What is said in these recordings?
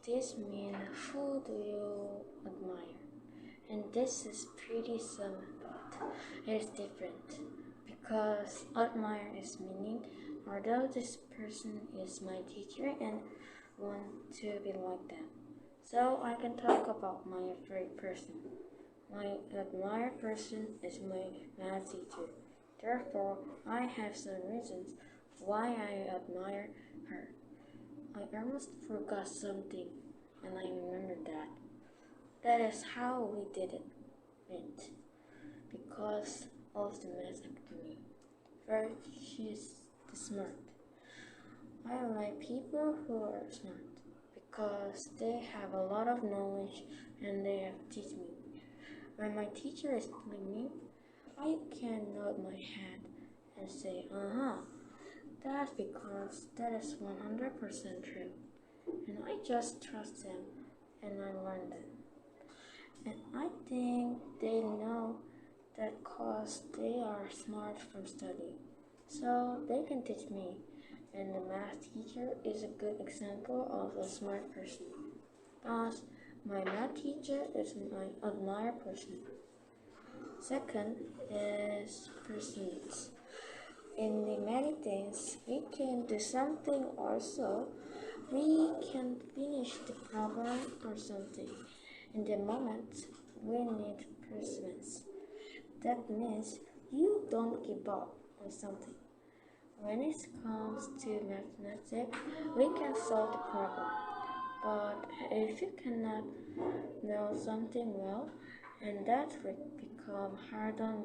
this means who do you admire? And this is pretty similar, but it is different. Because admire is meaning, although this person is my teacher and want to be like them. So I can talk about my favorite person. My admired person is my math teacher. Therefore, I have some reasons why I admire her. I almost forgot something, and I remembered that. That is how we did it. Because of the math academy. First, she's smart. I like people who are smart because they have a lot of knowledge and they have to teach me. When my teacher is telling me, I can nod my head and say, that's because that is 100% true. And I just trust them and I learn them. And I think they know that cause they are smart from studying. So they can teach me. And the math teacher is a good example of a smart person. Thus, my math teacher is my admired person. Second is persons. In the many things, we can do something also. We can finish the problem or something. In the moment, we need persistence. That means you don't give up on something. When it comes to mathematics, we can solve the problem. But if you cannot know something well, and that will become hard on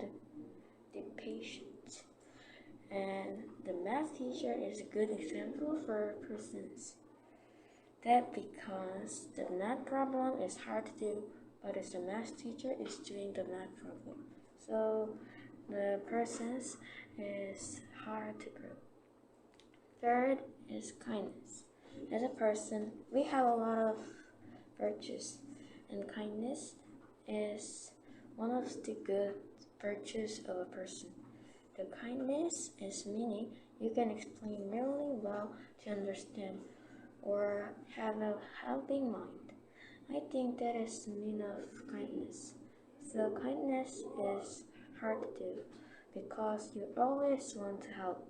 the patient. And the math teacher is a good example for persons. That because the math problem is hard to do, but if the math teacher is doing the math problem. So the persons is hard to grow. Third is kindness. As a person, we have a lot of virtues, and kindness is one of the good virtues of a person. The kindness is meaning you can explain really well to understand or have a helping mind. I think that is the meaning of kindness. So kindness is hard to do because you always want to help,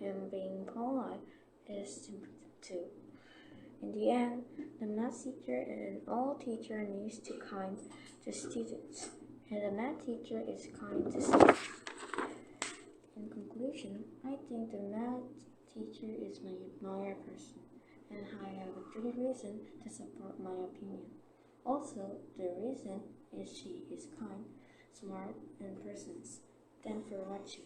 and being polite is simple too. In the end, the math teacher and all teacher needs to kind to students, and the math teacher is kind to students. In conclusion, I think the math teacher is my admired person, and I have a good reason to support my opinion. Also, the reason is she is kind, smart, and persons. Thanks for watching.